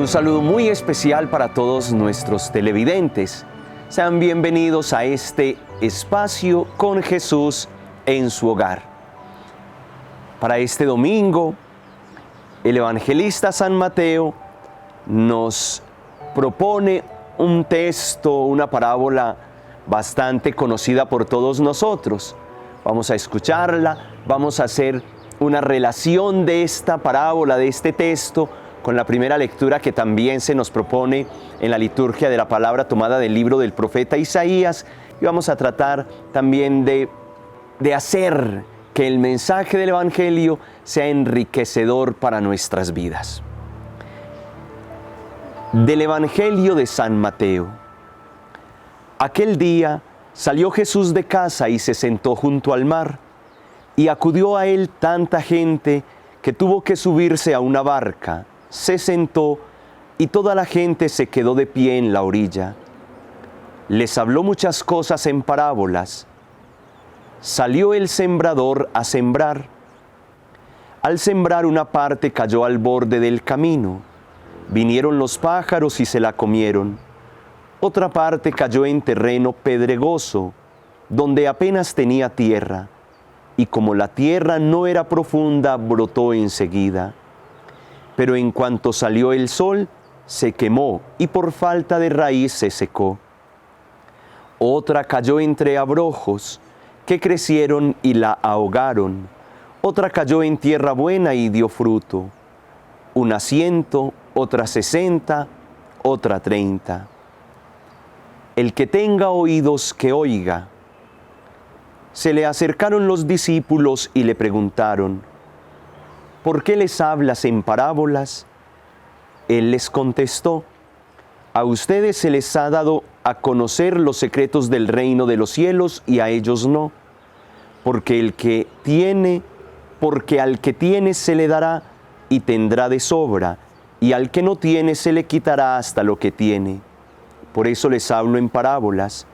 Un saludo muy especial para todos nuestros televidentes. Sean bienvenidos a este espacio con Jesús en su hogar. Para este domingo, el evangelista San Mateo nos propone un texto, una parábola bastante conocida por todos nosotros. Vamos a escucharla, vamos a hacer una relación de esta parábola, de este texto, con la primera lectura que también se nos propone en la liturgia de la palabra tomada del libro del profeta Isaías. Y vamos a tratar también de hacer que el mensaje del Evangelio sea enriquecedor para nuestras vidas. Del Evangelio de San Mateo. Aquel día salió Jesús de casa y se sentó junto al mar, y acudió a él tanta gente que tuvo que subirse a una barca. Se sentó y toda la gente se quedó de pie en la orilla. Les habló muchas cosas en parábolas. Salió el sembrador a sembrar. Al sembrar, una parte cayó al borde del camino. Vinieron los pájaros y se la comieron. Otra parte cayó en terreno pedregoso, donde apenas tenía tierra, y como la tierra no era profunda, brotó enseguida. Pero en cuanto salió el sol, se quemó y por falta de raíz se secó. Otra cayó entre abrojos, que crecieron y la ahogaron. Otra cayó en tierra buena y dio fruto, una 100, otra 60, otra 30. El que tenga oídos, que oiga. Se le acercaron los discípulos y le preguntaron: ¿por qué les hablas en parábolas? Él les contestó: a ustedes se les ha dado a conocer los secretos del reino de los cielos y a ellos no. Porque al que tiene se le dará y tendrá de sobra, y al que no tiene se le quitará hasta lo que tiene. Por eso les hablo en parábolas,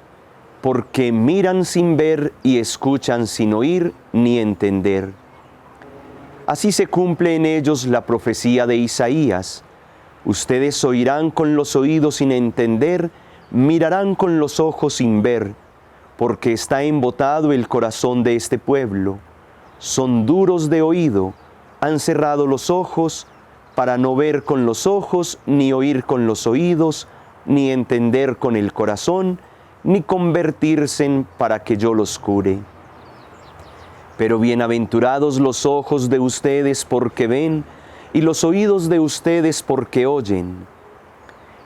porque miran sin ver y escuchan sin oír ni entender. Así se cumple en ellos la profecía de Isaías. Ustedes oirán con los oídos sin entender, mirarán con los ojos sin ver, porque está embotado el corazón de este pueblo. Son duros de oído, han cerrado los ojos para no ver con los ojos, ni oír con los oídos, ni entender con el corazón, ni convertirse para que yo los cure. Pero bienaventurados los ojos de ustedes porque ven, y los oídos de ustedes porque oyen.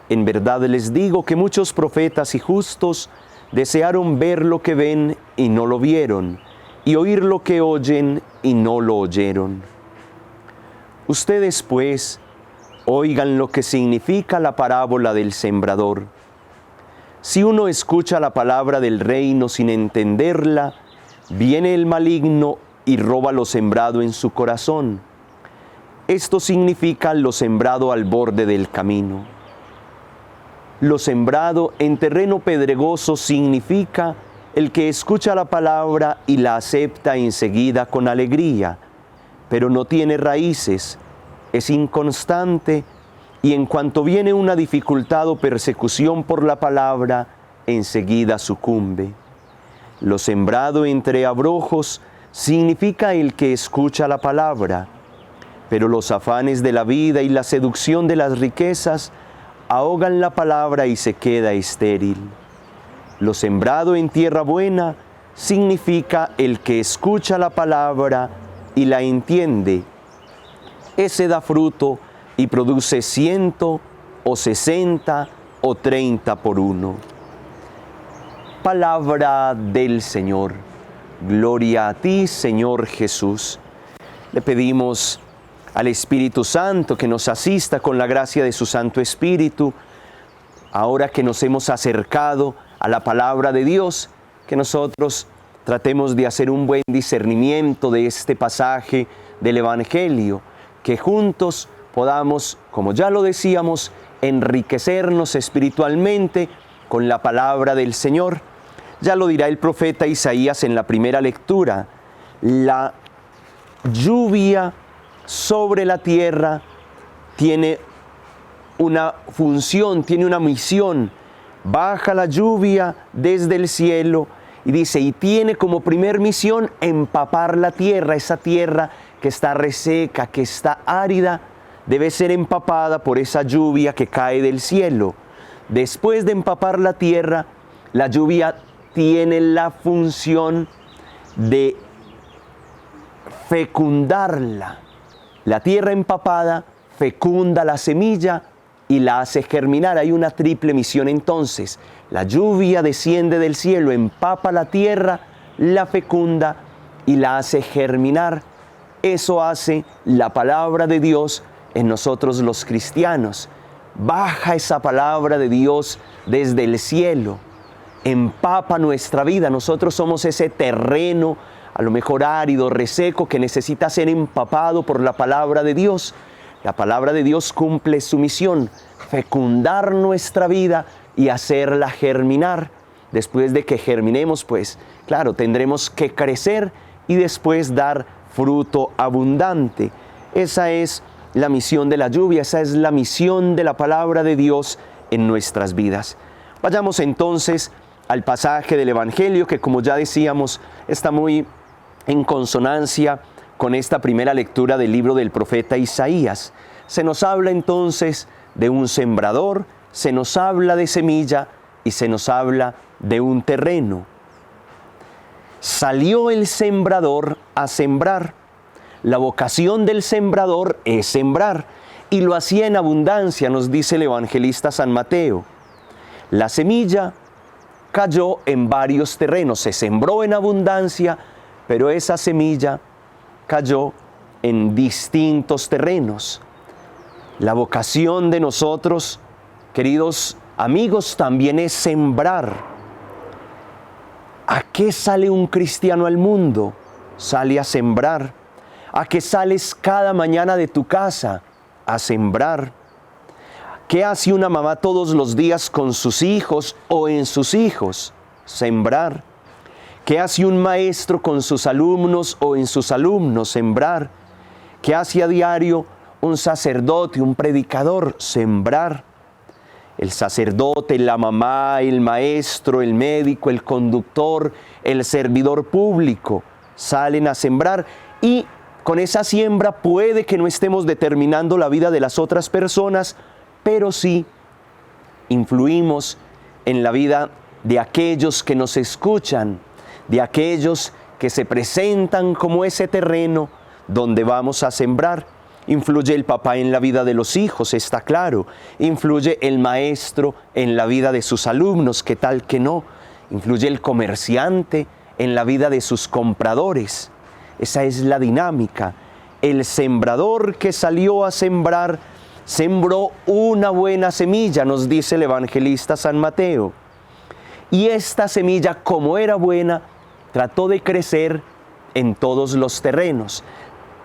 En verdad les digo que muchos profetas y justos desearon ver lo que ven y no lo vieron, y oír lo que oyen y no lo oyeron. Ustedes, pues, oigan lo que significa la parábola del sembrador. Si uno escucha la palabra del reino sin entenderla, viene el maligno y roba lo sembrado en su corazón. Esto significa lo sembrado al borde del camino. Lo sembrado en terreno pedregoso significa el que escucha la palabra y la acepta enseguida con alegría, pero no tiene raíces, es inconstante, y en cuanto viene una dificultad o persecución por la palabra, enseguida sucumbe. Lo sembrado entre abrojos significa el que escucha la palabra, pero los afanes de la vida y la seducción de las riquezas ahogan la palabra y se queda estéril. Lo sembrado en tierra buena significa el que escucha la palabra y la entiende. Ese da fruto y produce 100 o 60 o 30 por uno. Palabra del Señor. Gloria a ti, Señor Jesús. Le pedimos al Espíritu Santo que nos asista con la gracia de su Santo Espíritu, ahora que nos hemos acercado a la palabra de Dios, que nosotros tratemos de hacer un buen discernimiento de este pasaje del Evangelio, que juntos podamos, como ya lo decíamos, enriquecernos espiritualmente con la palabra del Señor. Ya lo dirá el profeta Isaías en la primera lectura: la lluvia sobre la tierra tiene una función, tiene una misión. Baja la lluvia desde el cielo y dice, y tiene como primer misión empapar la tierra, esa tierra que está reseca, que está árida, debe ser empapada por esa lluvia que cae del cielo. Después de empapar la tierra, la lluvia tiene la función de fecundarla. La tierra empapada fecunda la semilla y la hace germinar. Hay una triple misión entonces. La lluvia desciende del cielo, empapa la tierra, la fecunda y la hace germinar. Eso hace la palabra de Dios en nosotros los cristianos. Baja esa palabra de Dios desde el cielo, empapa nuestra vida. Nosotros somos ese terreno, a lo mejor árido, reseco, que necesita ser empapado por la palabra de Dios. La palabra de Dios cumple su misión, fecundar nuestra vida y hacerla germinar. Después de que germinemos, pues, claro, tendremos que crecer y después dar fruto abundante. Esa es la misión de la lluvia, esa es la misión de la palabra de Dios en nuestras vidas. Vayamos entonces al pasaje del Evangelio que, como ya decíamos, está muy en consonancia con esta primera lectura del libro del profeta Isaías. Se nos habla entonces de un sembrador, se nos habla de semilla y se nos habla de un terreno. Salió el sembrador a sembrar. La vocación del sembrador es sembrar, y lo hacía en abundancia, nos dice el evangelista San Mateo. La semilla cayó en varios terrenos, se sembró en abundancia, pero esa semilla cayó en distintos terrenos. La vocación de nosotros, queridos amigos, también es sembrar. ¿A qué sale un cristiano al mundo? Sale a sembrar. ¿A qué sales cada mañana de tu casa? A sembrar. ¿Qué hace una mamá todos los días con sus hijos o en sus hijos? Sembrar. ¿Qué hace un maestro con sus alumnos o en sus alumnos? Sembrar. ¿Qué hace a diario un sacerdote, un predicador? Sembrar. El sacerdote, la mamá, el maestro, el médico, el conductor, el servidor público salen a sembrar, y con esa siembra puede que no estemos determinando la vida de las otras personas, pero sí influimos en la vida de aquellos que nos escuchan, de aquellos que se presentan como ese terreno donde vamos a sembrar. Influye el papá en la vida de los hijos, está claro. Influye el maestro en la vida de sus alumnos, ¿qué tal que no? Influye el comerciante en la vida de sus compradores. Esa es la dinámica. El sembrador que salió a sembrar, sembró una buena semilla, nos dice el evangelista San Mateo. Y esta semilla, como era buena, trató de crecer en todos los terrenos.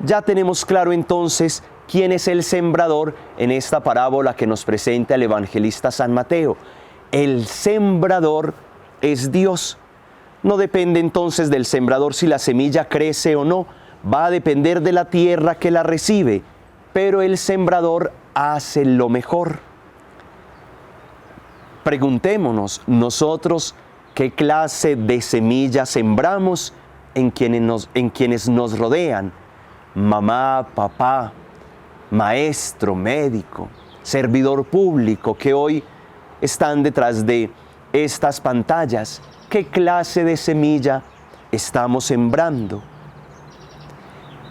Ya tenemos claro entonces quién es el sembrador en esta parábola que nos presenta el evangelista San Mateo. El sembrador es Dios. No depende entonces del sembrador si la semilla crece o no, va a depender de la tierra que la recibe, pero el sembrador hace lo mejor. Preguntémonos nosotros qué clase de semilla sembramos en quienes nos rodean. Mamá, papá, maestro, médico, servidor público que hoy están detrás de estas pantallas. ¿Qué clase de semilla estamos sembrando?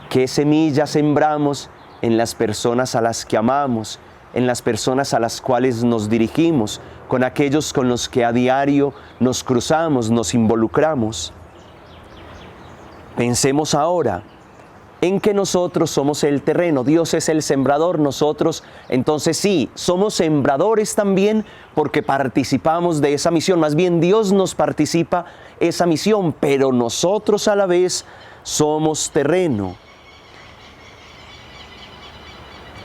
¿Qué semilla sembramos en las personas a las que amamos, en las personas a las cuales nos dirigimos, con aquellos con los que a diario nos cruzamos, nos involucramos? Pensemos ahora en que nosotros somos el terreno, Dios es el sembrador, nosotros entonces sí, somos sembradores también porque participamos de esa misión, más bien Dios nos participa esa misión, pero nosotros a la vez somos terreno.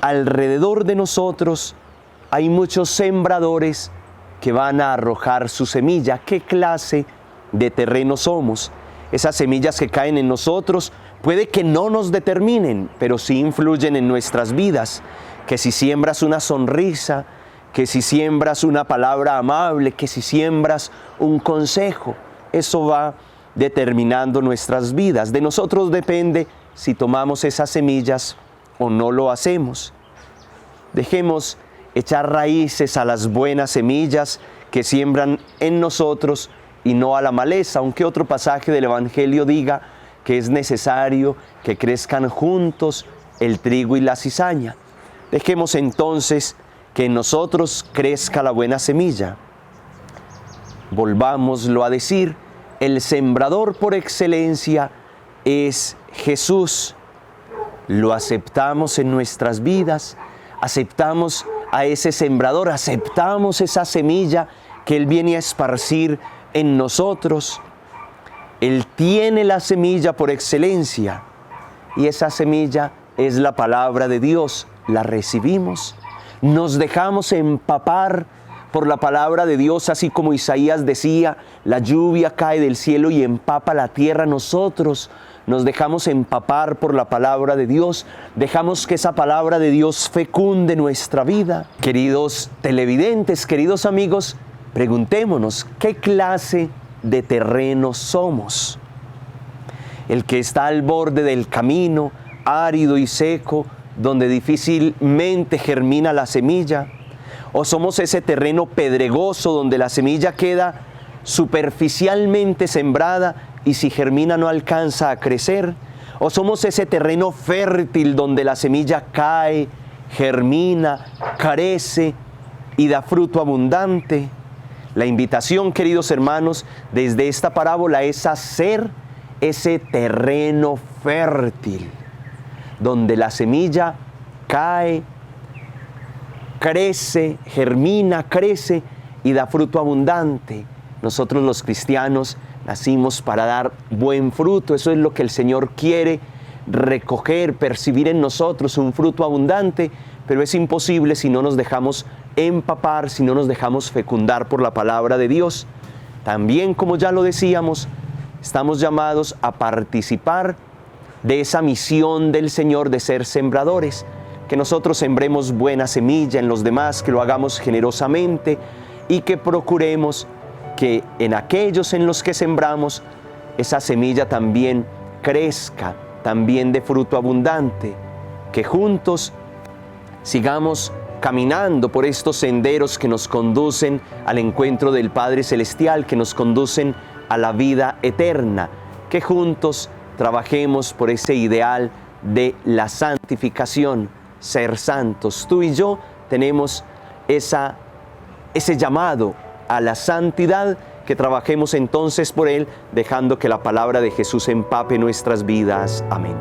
Alrededor de nosotros hay muchos sembradores que van a arrojar su semilla. ¿Qué clase de terreno somos? Esas semillas que caen en nosotros puede que no nos determinen, pero sí influyen en nuestras vidas. que si siembras una sonrisa, que si siembras una palabra amable, que si siembras un consejo, eso va determinando nuestras vidas. De nosotros depende si tomamos esas semillas o no lo hacemos. Dejemos echar raíces a las buenas semillas que siembran en nosotros y no a la maleza, aunque otro pasaje del Evangelio diga que es necesario que crezcan juntos el trigo y la cizaña. Dejemos entonces que en nosotros crezca la buena semilla. Volvámoslo a decir, el sembrador por excelencia es Jesús. Lo aceptamos en nuestras vidas, aceptamos a ese sembrador, aceptamos esa semilla que Él viene a esparcir en nosotros. Él tiene la semilla por excelencia y esa semilla es la palabra de Dios. La recibimos, nos dejamos empapar por la palabra de Dios, así como Isaías decía, la lluvia cae del cielo y empapa la tierra. Nosotros nos dejamos empapar por la palabra de Dios, dejamos que esa palabra de Dios fecunde nuestra vida. Queridos televidentes, queridos amigos, preguntémonos, ¿qué clase de terreno somos? El que está al borde del camino, árido y seco, donde difícilmente germina la semilla, o somos ese terreno pedregoso donde la semilla queda superficialmente sembrada y si germina no alcanza a crecer, o somos ese terreno fértil donde la semilla cae, germina, crece y da fruto abundante. La invitación, queridos hermanos, desde esta parábola es hacer ese terreno fértil, donde la semilla cae, crece, germina, crece y da fruto abundante. Nosotros los cristianos nacimos para dar buen fruto. Eso es lo que el Señor quiere recoger, percibir en nosotros un fruto abundante, pero es imposible si no nos dejamos empapar, si no nos dejamos fecundar por la palabra de Dios. También, como ya lo decíamos, estamos llamados a participar de esa misión del Señor de ser sembradores, que nosotros sembremos buena semilla en los demás, que lo hagamos generosamente y que procuremos que en aquellos en los que sembramos, esa semilla también crezca, también de fruto abundante, que juntos sigamos caminando por estos senderos que nos conducen al encuentro del Padre Celestial, que nos conducen a la vida eterna, que juntos trabajemos por ese ideal de la santificación, ser santos. Tú y yo tenemos ese llamado a la santidad, que trabajemos entonces por él, dejando que la palabra de Jesús empape nuestras vidas. Amén.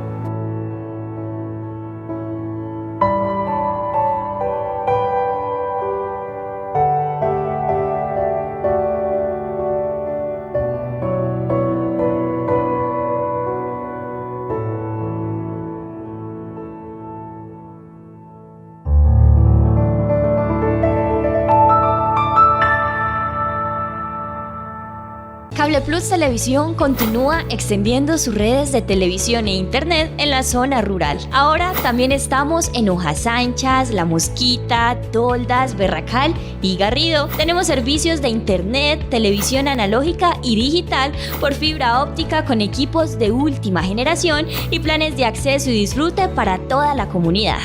Cable Plus Televisión continúa extendiendo sus redes de televisión e internet en la zona rural. Ahora también estamos en Hojas Anchas, La Mosquita, Toldas, Berracal y Garrido. Tenemos servicios de internet, televisión analógica y digital por fibra óptica con equipos de última generación y planes de acceso y disfrute para toda la comunidad.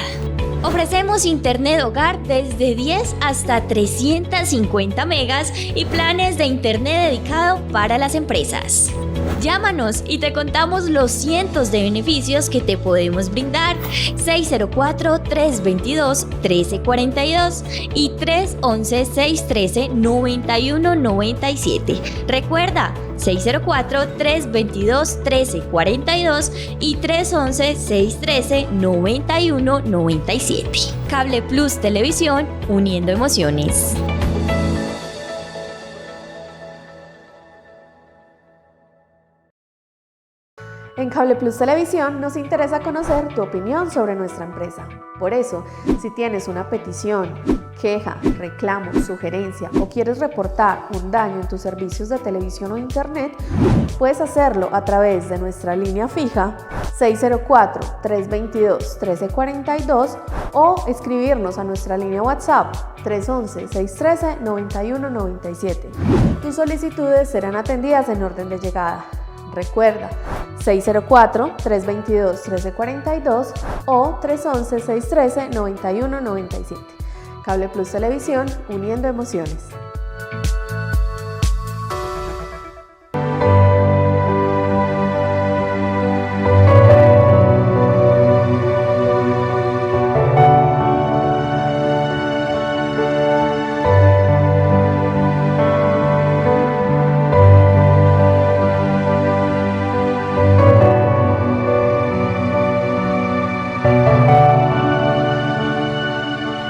Ofrecemos internet hogar desde 10 hasta 350 megas y planes de internet dedicado para las empresas. Llámanos y te contamos los cientos de beneficios que te podemos brindar. 604-322-1342 y 311-613-9197. Recuerda, 604-322-1342 y 311-613-9197. Cable Plus Televisión, uniendo emociones. En Cable Plus Televisión nos interesa conocer tu opinión sobre nuestra empresa. Por eso, si tienes una petición, queja, reclamo, sugerencia o quieres reportar un daño en tus servicios de televisión o internet, puedes hacerlo a través de nuestra línea fija 604-322-1342 o escribirnos a nuestra línea WhatsApp 311-613-9197. Tus solicitudes serán atendidas en orden de llegada. Recuerda, 604-322-1342 o 311-613-9197. Cable Plus Televisión, uniendo emociones.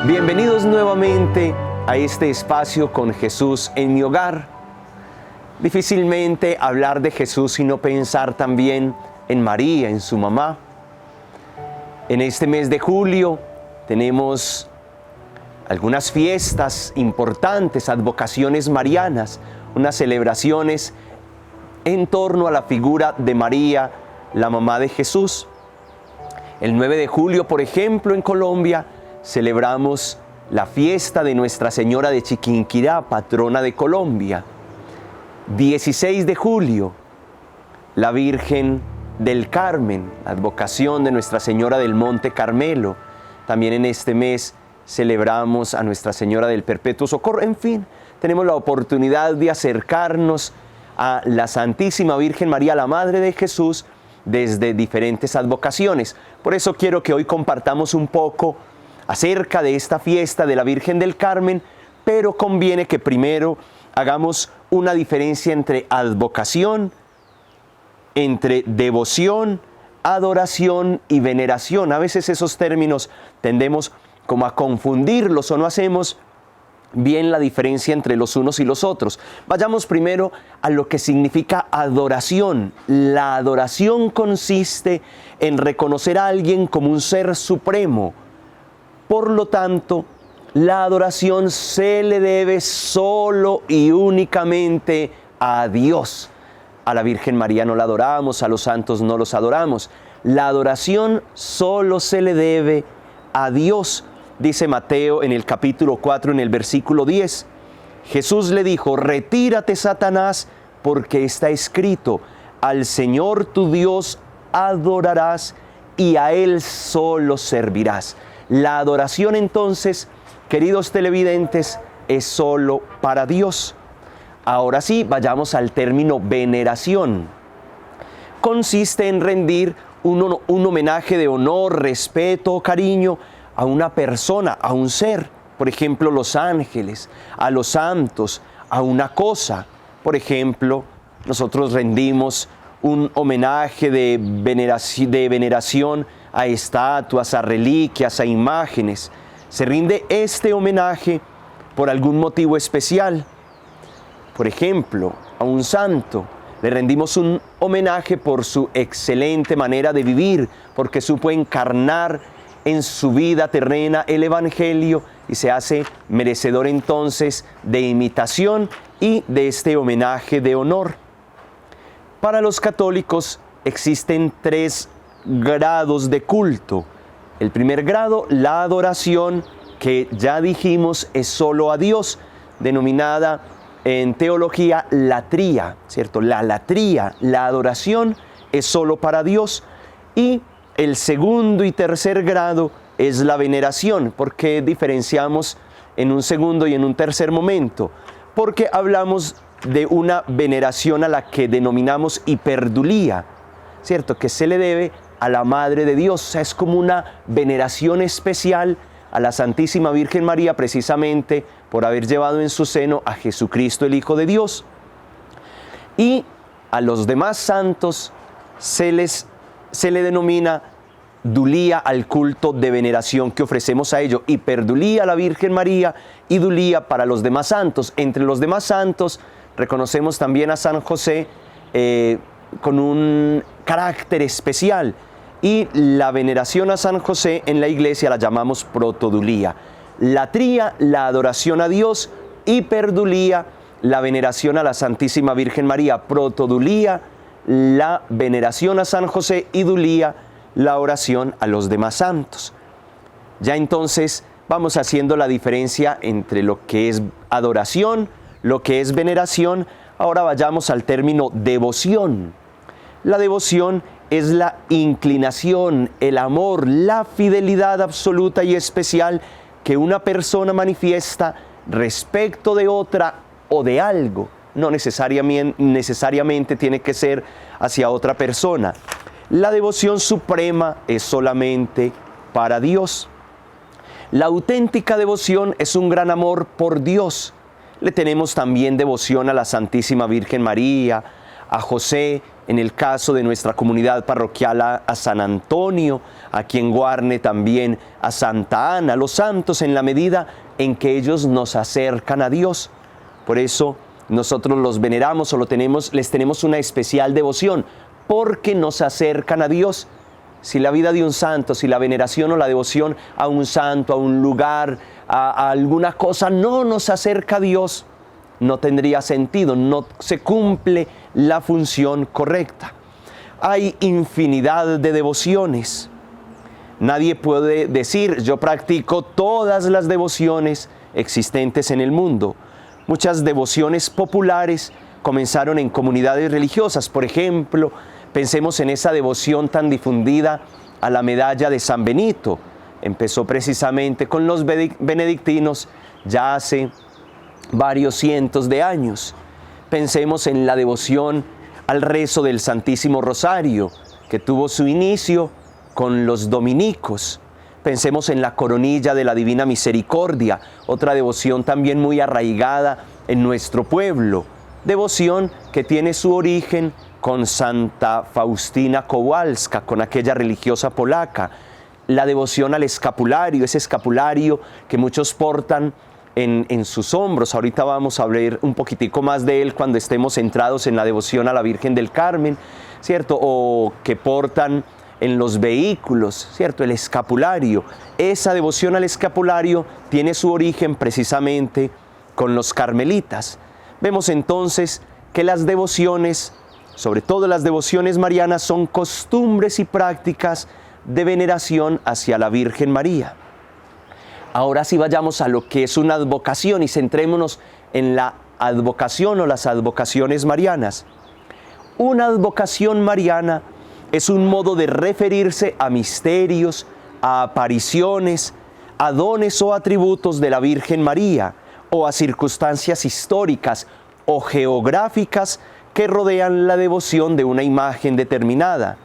Bienvenidos nuevamente a este espacio con Jesús en mi hogar. Difícilmente hablar de Jesús y no pensar también en María, en su mamá. En este mes de julio tenemos algunas fiestas importantes, advocaciones marianas, unas celebraciones en torno a la figura de María, la mamá de Jesús. El 9 de julio, por ejemplo, en Colombia, celebramos la fiesta de Nuestra Señora de Chiquinquirá, patrona de Colombia. 16 de julio, la Virgen del Carmen, advocación de Nuestra Señora del Monte Carmelo. También en este mes celebramos a Nuestra Señora del Perpetuo Socorro. En fin, tenemos la oportunidad de acercarnos a la Santísima Virgen María, la Madre de Jesús, desde diferentes advocaciones. Por eso quiero que hoy compartamos un poco acerca de esta fiesta de la Virgen del Carmen, pero conviene que primero hagamos una diferencia entre advocación, entre devoción, adoración y veneración. A veces esos términos tendemos como a confundirlos o no hacemos bien la diferencia entre los unos y los otros. Vayamos primero a lo que significa adoración. La adoración consiste en reconocer a alguien como un ser supremo. Por lo tanto, la adoración se le debe solo y únicamente a Dios. A la Virgen María no la adoramos, a los santos no los adoramos. La adoración solo se le debe a Dios. Dice Mateo en el capítulo 4, en el versículo 10. Jesús le dijo: retírate, Satanás, porque está escrito: al Señor tu Dios adorarás y a Él solo servirás. La adoración entonces, queridos televidentes, es solo para Dios. Ahora sí, vayamos al término veneración. Consiste en rendir un homenaje de honor, respeto o cariño a una persona, a un ser. Por ejemplo, los ángeles, a los santos, a una cosa. Por ejemplo, nosotros rendimos un homenaje de veneración a estatuas, a reliquias, a imágenes. Se rinde este homenaje por algún motivo especial. Por ejemplo, a un santo le rendimos un homenaje por su excelente manera de vivir, porque supo encarnar en su vida terrena el Evangelio y se hace merecedor entonces de imitación y de este homenaje de honor. Para los católicos existen 3 grados de culto. El primer grado, la adoración, que ya dijimos es solo a Dios, denominada en teología latría, ¿cierto? La latría, la adoración es solo para Dios. Y el segundo y tercer grado es la veneración. ¿Por qué diferenciamos en un segundo y en un tercer momento? Porque hablamos de una veneración a la que denominamos hiperdulía, ¿cierto? Que se le debe a la Madre de Dios. O sea, es como una veneración especial a la Santísima Virgen María, precisamente por haber llevado en su seno a Jesucristo, el Hijo de Dios. Y a los demás santos se le denomina dulía al culto de veneración que ofrecemos a ellos, hiperdulía a la Virgen María y dulía para los demás santos. Entre los demás santos reconocemos también a San José con un carácter especial, y la veneración a San José en la iglesia la llamamos protodulía. Latría, la adoración a Dios; hiperdulía, la veneración a la Santísima Virgen María; protodulía, la veneración a San José y Dulía, la oración a los demás santos. Ya entonces vamos haciendo la diferencia entre lo que es adoración, lo que es veneración. Ahora vayamos al término devoción. La devoción es la inclinación, el amor, la fidelidad absoluta y especial que una persona manifiesta respecto de otra o de algo. No necesariamente tiene que ser hacia otra persona. La devoción suprema es solamente para Dios. La auténtica devoción es un gran amor por Dios. Le tenemos también devoción a la Santísima Virgen María, a José, en el caso de nuestra comunidad parroquial a San Antonio, aquí en Guarne también a Santa Ana, los santos en la medida en que ellos nos acercan a Dios. Por eso nosotros los veneramos o les tenemos una especial devoción, porque nos acercan a Dios. Si la vida de un santo, si la veneración o la devoción a un santo, a un lugar, a alguna cosa no nos acerca a Dios, no tendría sentido, no se cumple la función correcta. Hay infinidad de devociones. Nadie puede decir, yo practico todas las devociones existentes en el mundo. Muchas devociones populares comenzaron en comunidades religiosas. Por ejemplo, pensemos en esa devoción tan difundida a la medalla de San Benito. Empezó precisamente con los benedictinos ya hace varios cientos de años. Pensemos en la devoción al rezo del Santísimo Rosario, que tuvo su inicio con los dominicos. Pensemos en la coronilla de la Divina Misericordia, otra devoción también muy arraigada en nuestro pueblo. Devoción que tiene su origen con Santa Faustina Kowalska, con aquella religiosa polaca. La devoción al escapulario, ese escapulario que muchos portan en sus hombros. Ahorita vamos a hablar un poquitico más de él cuando estemos centrados en la devoción a la Virgen del Carmen, ¿cierto? O que portan en los vehículos, ¿cierto? El escapulario. Esa devoción al escapulario tiene su origen precisamente con los carmelitas. Vemos entonces que las devociones, sobre todo las devociones marianas, son costumbres y prácticas de veneración hacia la Virgen María. Ahora sí vayamos a lo que es una advocación y centrémonos en la advocación o las advocaciones marianas. Una advocación mariana es un modo de referirse a misterios, a apariciones, a dones o atributos de la Virgen María o a circunstancias históricas o geográficas que rodean la devoción de una imagen determinada.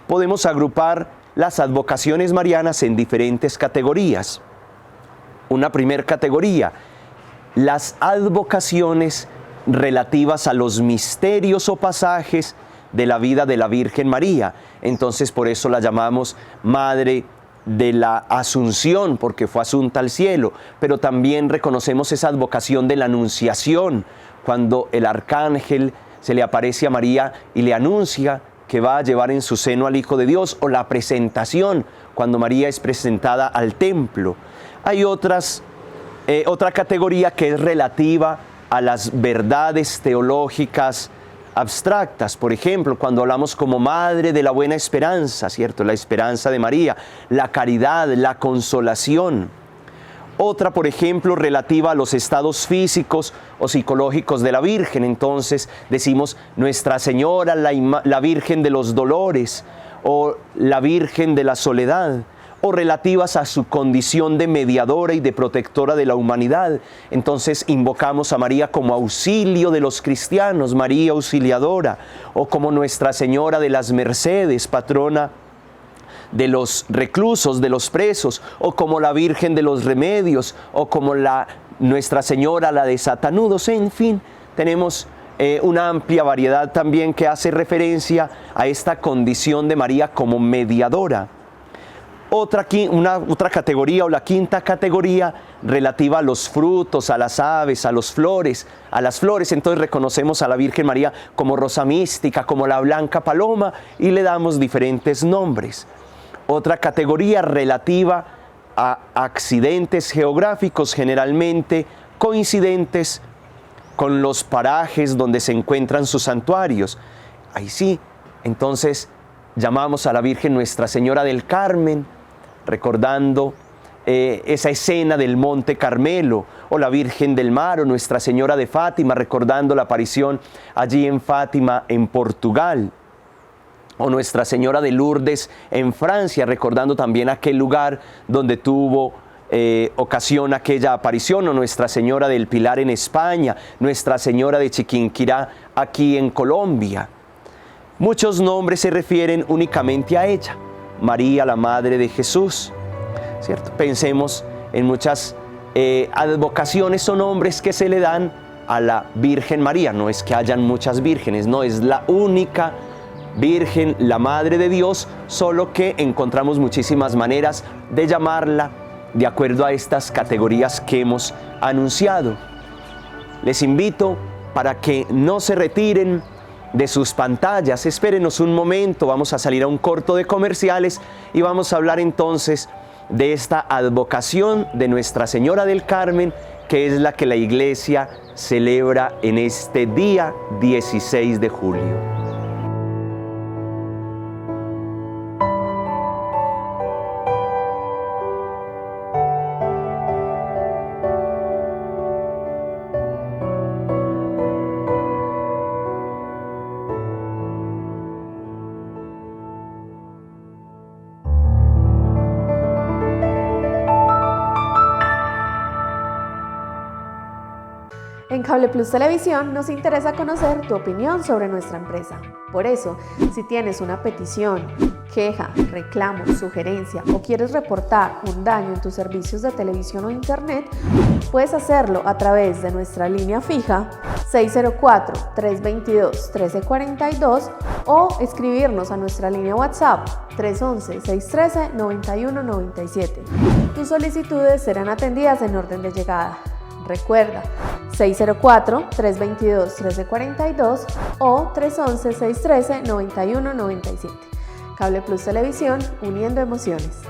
Podemos agrupar las advocaciones marianas en diferentes categorías. Una primera categoría, las advocaciones relativas a los misterios o pasajes de la vida de la Virgen María. Entonces por eso la llamamos Madre de la Asunción, porque fue asunta al cielo. Pero también reconocemos esa advocación de la Anunciación, cuando el arcángel se le aparece a María y le anuncia que va a llevar en su seno al Hijo de Dios, o la presentación, cuando María es presentada al templo. Hay otra categoría que es relativa a las verdades teológicas abstractas. Por ejemplo, cuando hablamos como Madre de la Buena Esperanza, ¿cierto? La esperanza de María, la caridad, la consolación. Otra, por ejemplo, relativa a los estados físicos o psicológicos de la Virgen. Entonces decimos Nuestra Señora, la Virgen de los Dolores, o la Virgen de la Soledad, o relativas a su condición de mediadora y de protectora de la humanidad. Entonces invocamos a María como auxilio de los cristianos, María Auxiliadora, o como Nuestra Señora de las Mercedes, patrona de los reclusos, de los presos, o como la Virgen de los Remedios, o como Nuestra Señora, la de Satanudos. En fin, tenemos una amplia variedad también que hace referencia a esta condición de María como mediadora. Otra categoría, o la quinta categoría, relativa a los frutos, a las aves, a las flores. Entonces reconocemos a la Virgen María como Rosa Mística, como la Blanca Paloma, y le damos diferentes nombres. Otra categoría relativa a accidentes geográficos, generalmente coincidentes con los parajes donde se encuentran sus santuarios. ahí sí, entonces llamamos a la Virgen Nuestra Señora del Carmen, recordando esa escena del Monte Carmelo, o la Virgen del Mar, o Nuestra Señora de Fátima, recordando la aparición allí en Fátima, en Portugal, o Nuestra Señora de Lourdes en Francia, recordando también aquel lugar donde tuvo ocasión aquella aparición, o Nuestra Señora del Pilar en España, Nuestra Señora de Chiquinquirá aquí en Colombia. Muchos nombres se refieren únicamente a ella, María, la Madre de Jesús, ¿cierto? Pensemos en muchas advocaciones o nombres que se le dan a la Virgen María. No es que hayan muchas vírgenes, no, es la única Virgen, la Madre de Dios, solo que encontramos muchísimas maneras de llamarla de acuerdo a estas categorías que hemos anunciado. Les invito para que no se retiren de sus pantallas, espérenos un momento, vamos a salir a un corto de comerciales y vamos a hablar entonces de esta advocación de Nuestra Señora del Carmen, que es la que la Iglesia celebra en este día 16 de julio. En Cable Plus Televisión nos interesa conocer tu opinión sobre nuestra empresa. Por eso, si tienes una petición, queja, reclamo, sugerencia o quieres reportar un daño en tus servicios de televisión o internet, puedes hacerlo a través de nuestra línea fija 604-322-1342 o escribirnos a nuestra línea WhatsApp 311-613-9197. Tus solicitudes serán atendidas en orden de llegada. Recuerda, 604-322-1342 o 311-613-9197. Cable Plus Televisión, uniendo emociones.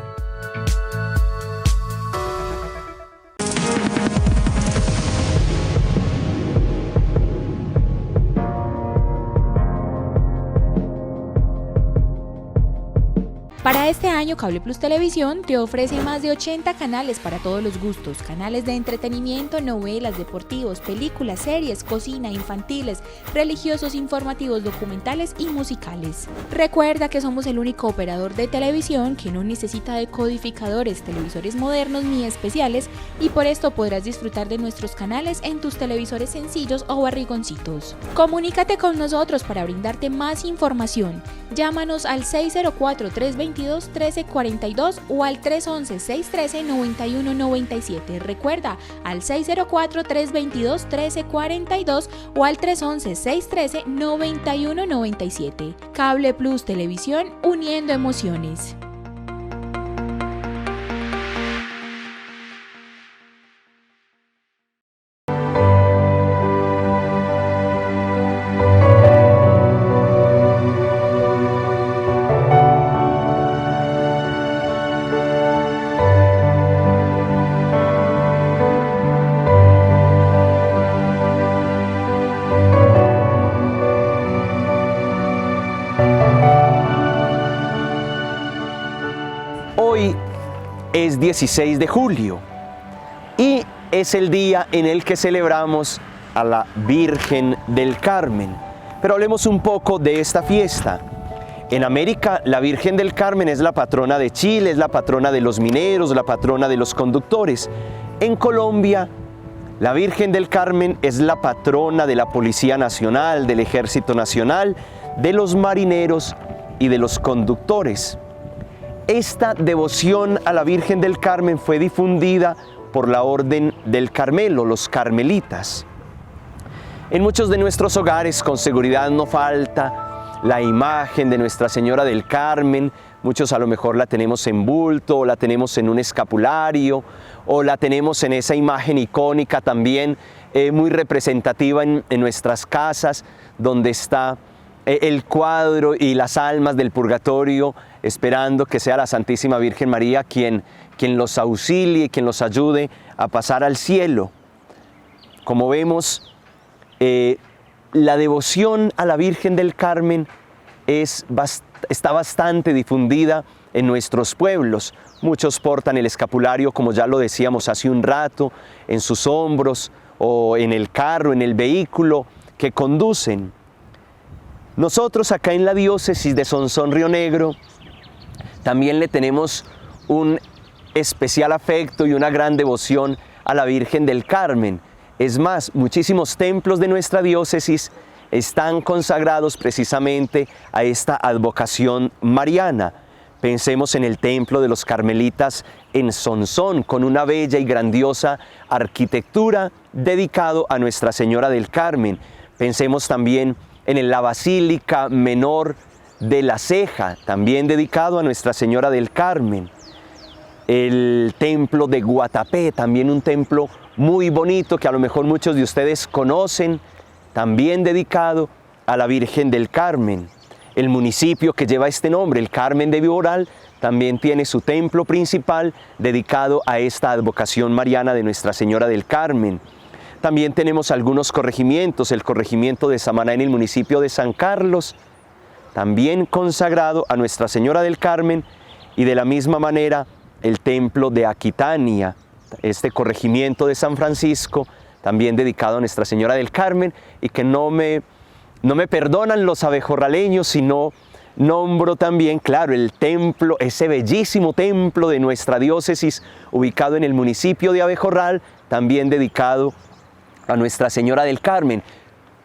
Para este año, Cable Plus Televisión te ofrece más de 80 canales para todos los gustos, canales de entretenimiento, novelas, deportivos, películas, series, cocina, infantiles, religiosos, informativos, documentales y musicales. Recuerda que somos el único operador de televisión que no necesita de codificadores, televisores modernos ni especiales, y por esto podrás disfrutar de nuestros canales en tus televisores sencillos o barrigoncitos. Comunícate con nosotros para brindarte más información. Llámanos al 604-322-1342 o al 311-613-9197. Recuerda, al 604-322-1342 o al 311-613-9197. Cable Plus Televisión, uniendo emociones. Hoy es 16 de julio y es el día en el que celebramos a la Virgen del Carmen. Pero hablemos un poco de esta fiesta. En América, la Virgen del Carmen es la patrona de Chile, es la patrona de los mineros, la patrona de los conductores. En Colombia, la Virgen del Carmen es la patrona de la Policía Nacional, del Ejército Nacional, de los marineros y de los conductores. Esta devoción a la Virgen del Carmen fue difundida por la Orden del Carmelo, los carmelitas. En muchos de nuestros hogares, con seguridad, no falta la imagen de Nuestra Señora del Carmen. Muchos a lo mejor la tenemos en bulto, o la tenemos en un escapulario, o la tenemos en esa imagen icónica también, muy representativa en nuestras casas, donde está el cuadro y las almas del purgatorio, esperando que sea la Santísima Virgen María quien los auxilie, quien los ayude a pasar al cielo. Como vemos, la devoción a la Virgen del Carmen está bastante difundida en nuestros pueblos. Muchos portan el escapulario, como ya lo decíamos hace un rato, en sus hombros o en el carro, en el vehículo que conducen. Nosotros acá en la diócesis de Sonsón Río Negro también le tenemos un especial afecto y una gran devoción a la Virgen del Carmen. Es más, muchísimos templos de nuestra diócesis están consagrados precisamente a esta advocación mariana. Pensemos en el templo de los Carmelitas en Sonsón, con una bella y grandiosa arquitectura dedicado a Nuestra Señora del Carmen. Pensemos también en la Basílica Menor de La Ceja, también dedicado a Nuestra Señora del Carmen. El templo de Guatapé, también un templo muy bonito que a lo mejor muchos de ustedes conocen, también dedicado a la Virgen del Carmen. El municipio que lleva este nombre, el Carmen de Viboral, también tiene su templo principal dedicado a esta advocación mariana de Nuestra Señora del Carmen. También tenemos algunos corregimientos, el corregimiento de Samaná en el municipio de San Carlos, también consagrado a Nuestra Señora del Carmen, y de la misma manera el templo de Aquitania, este corregimiento de San Francisco, también dedicado a Nuestra Señora del Carmen, y que no me perdonan los abejorraleños si no nombro también, claro, el templo, ese bellísimo templo de nuestra diócesis, ubicado en el municipio de Abejorral, también dedicado a Nuestra Señora del Carmen.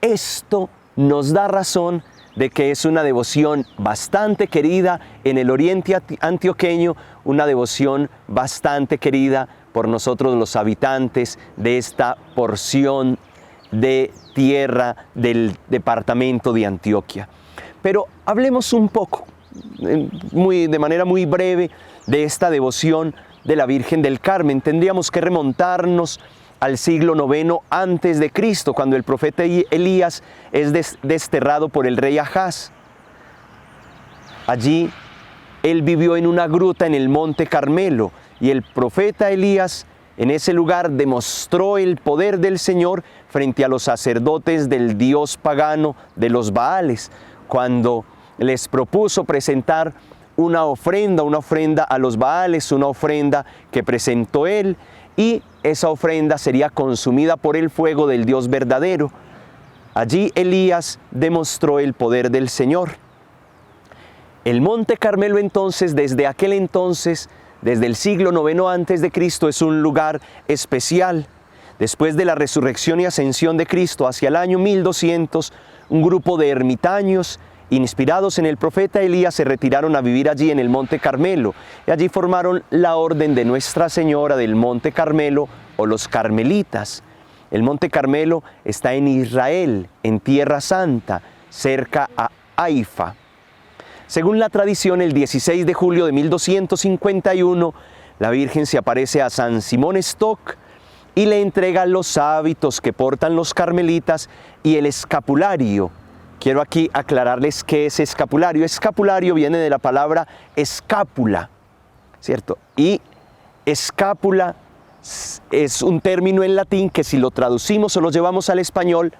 Esto nos da razón de que es una devoción bastante querida en el oriente antioqueño, una devoción bastante querida por nosotros los habitantes de esta porción de tierra del departamento de Antioquia. Pero hablemos un poco, de manera muy breve, de esta devoción de la Virgen del Carmen. Tendríamos que remontarnos al siglo IX antes de Cristo, cuando el profeta Elías es desterrado por el rey Ahaz. Allí él vivió en una gruta en el monte Carmelo, y el profeta Elías en ese lugar demostró el poder del Señor frente a los sacerdotes del dios pagano de los Baales, cuando les propuso presentar una ofrenda a los Baales, una ofrenda que presentó él, y esa ofrenda sería consumida por el fuego del Dios verdadero. Allí Elías demostró el poder del Señor. El monte Carmelo entonces, desde aquel entonces, desde el siglo IX antes de Cristo, es un lugar especial. Después de la resurrección y ascensión de Cristo, hacia el año 1200, un grupo de ermitaños inspirados en el profeta Elías se retiraron a vivir allí en el monte Carmelo, y allí formaron la orden de Nuestra Señora del Monte Carmelo, o los Carmelitas. El monte Carmelo está en Israel, en Tierra Santa, cerca a Haifa. Según la tradición, el 16 de julio de 1251, la Virgen se aparece a San Simón Stock y le entrega los hábitos que portan los carmelitas y el escapulario. Quiero aquí aclararles qué es escapulario. Escapulario viene de la palabra escápula, ¿cierto? Y escápula es un término en latín que, si lo traducimos o lo llevamos al español,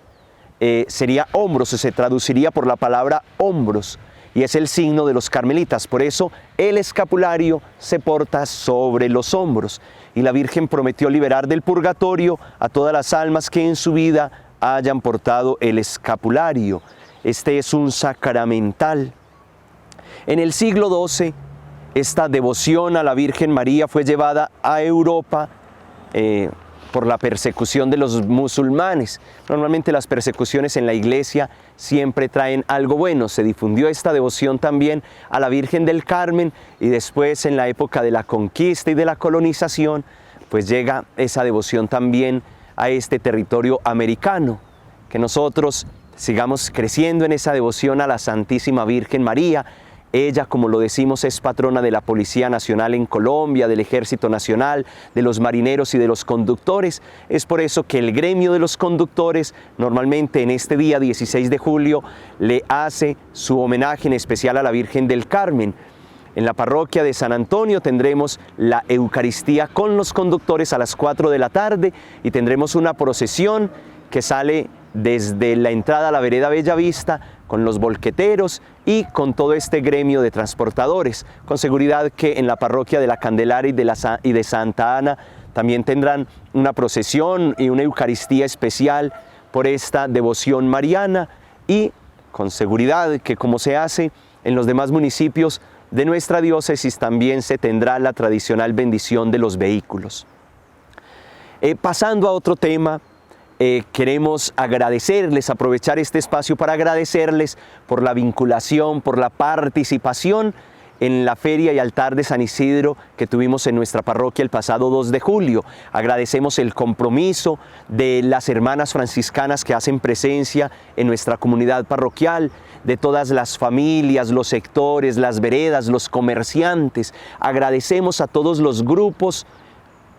sería hombros, se traduciría por la palabra hombros, y es el signo de los carmelitas. Por eso el escapulario se porta sobre los hombros, y la Virgen prometió liberar del purgatorio a todas las almas que en su vida hayan portado el escapulario. Este es un sacramental. En el siglo XII, esta devoción a la Virgen María fue llevada a Europa por la persecución de los musulmanes. Normalmente las persecuciones en la iglesia siempre traen algo bueno. Se difundió esta devoción también a la Virgen del Carmen, y después, en la época de la conquista y de la colonización, pues llega esa devoción también a este territorio americano. Que nosotros sigamos creciendo en esa devoción a la Santísima Virgen María. Ella, como lo decimos, es patrona de la Policía Nacional en Colombia, del Ejército Nacional, de los marineros y de los conductores. Es por eso que el gremio de los conductores, normalmente en este día 16 de julio, le hace su homenaje en especial a la Virgen del Carmen. En la parroquia de San Antonio tendremos la Eucaristía con los conductores a las 4 de la tarde, y tendremos una procesión que sale desde la entrada a la vereda Bellavista, con los volqueteros y con todo este gremio de transportadores. Con seguridad que en la parroquia de la Candelaria y de Santa Ana también tendrán una procesión y una Eucaristía especial por esta devoción mariana, y con seguridad que, como se hace en los demás municipios de nuestra diócesis, también se tendrá la tradicional bendición de los vehículos. Pasando a otro tema, queremos agradecerles, aprovechar este espacio para agradecerles por la vinculación, por la participación en la Feria y Altar de San Isidro que tuvimos en nuestra parroquia el pasado 2 de julio. Agradecemos el compromiso de las hermanas franciscanas que hacen presencia en nuestra comunidad parroquial, de todas las familias, los sectores, las veredas, los comerciantes. Agradecemos a todos los grupos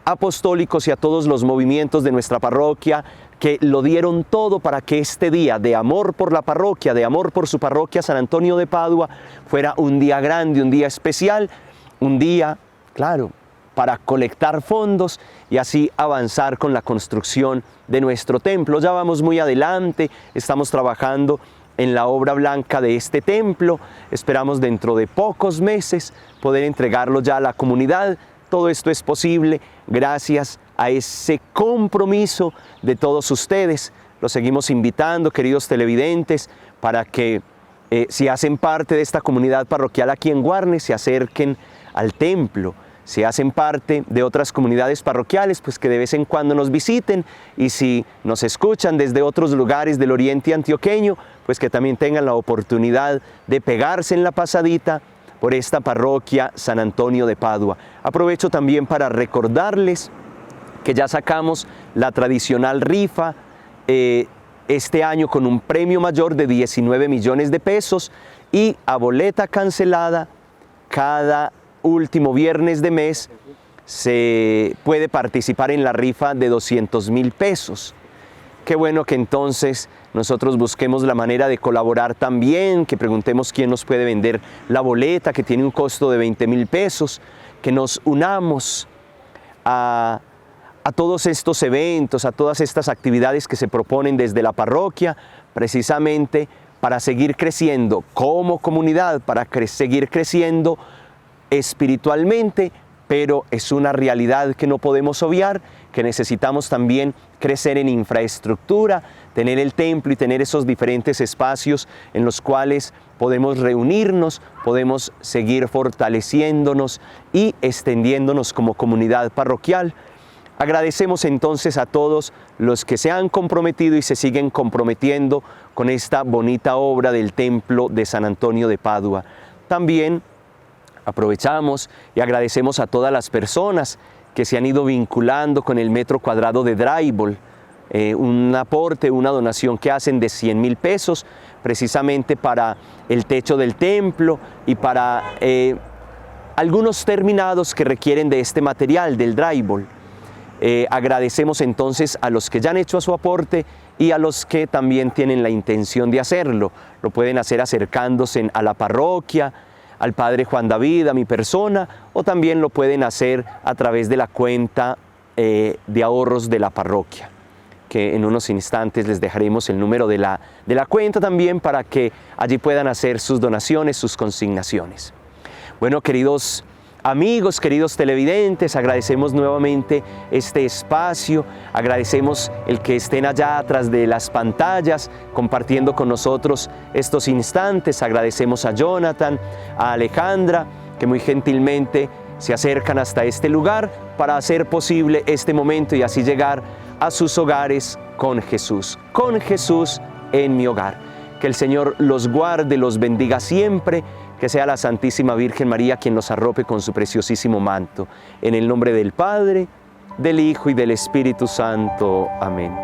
apostólicos y a todos los movimientos de nuestra parroquia que lo dieron todo para que este día de amor por la parroquia, de amor por su parroquia San Antonio de Padua, fuera un día grande, un día especial, un día, claro, para colectar fondos y así avanzar con la construcción de nuestro templo. Ya vamos muy adelante, estamos trabajando en la obra blanca de este templo, esperamos dentro de pocos meses poder entregarlo ya a la comunidad. Todo esto es posible gracias a ese compromiso de todos ustedes. Los seguimos invitando, queridos televidentes, para que si hacen parte de esta comunidad parroquial aquí en Guarne, se acerquen al templo. Si hacen parte de otras comunidades parroquiales, pues que de vez en cuando nos visiten, y si nos escuchan desde otros lugares del oriente antioqueño, pues que también tengan la oportunidad de pegarse en la pasadita por esta parroquia San Antonio de Padua. Aprovecho también para recordarles que ya sacamos la tradicional rifa este año con un premio mayor de 19 millones de pesos, y a boleta cancelada cada último viernes de mes se puede participar en la rifa de 200.000 pesos. Qué bueno que entonces nosotros busquemos la manera de colaborar también, que preguntemos quién nos puede vender la boleta, que tiene un costo de 20.000 pesos, que nos unamos a todos estos eventos, a todas estas actividades que se proponen desde la parroquia, precisamente para seguir creciendo como comunidad, para seguir creciendo espiritualmente, pero es una realidad que no podemos obviar, que necesitamos también crecer en infraestructura, tener el templo y tener esos diferentes espacios en los cuales podemos reunirnos, podemos seguir fortaleciéndonos y extendiéndonos como comunidad parroquial. Agradecemos entonces a todos los que se han comprometido y se siguen comprometiendo con esta bonita obra del templo de San Antonio de Padua. También aprovechamos y agradecemos a todas las personas que se han ido vinculando con el metro cuadrado de Drybol, un aporte, una donación que hacen de 100.000 pesos precisamente para el techo del templo y para algunos terminados que requieren de este material, del Drybol. Agradecemos entonces a los que ya han hecho su aporte y a los que también tienen la intención de hacerlo. Lo pueden hacer acercándose a la parroquia, al Padre Juan David, a mi persona, o también lo pueden hacer a través de la cuenta de ahorros de la parroquia, que en unos instantes les dejaremos el número de la cuenta también para que allí puedan hacer sus donaciones, sus consignaciones. Bueno, queridos amigos, queridos televidentes, agradecemos nuevamente este espacio, agradecemos el que estén allá atrás de las pantallas compartiendo con nosotros estos instantes. Agradecemos a Jonathan, a Alejandra, que muy gentilmente se acercan hasta este lugar para hacer posible este momento y así llegar a sus hogares con Jesús en mi hogar. Que el Señor los guarde, los bendiga siempre. Que sea la Santísima Virgen María quien nos arrope con su preciosísimo manto. En el nombre del Padre, del Hijo y del Espíritu Santo. Amén.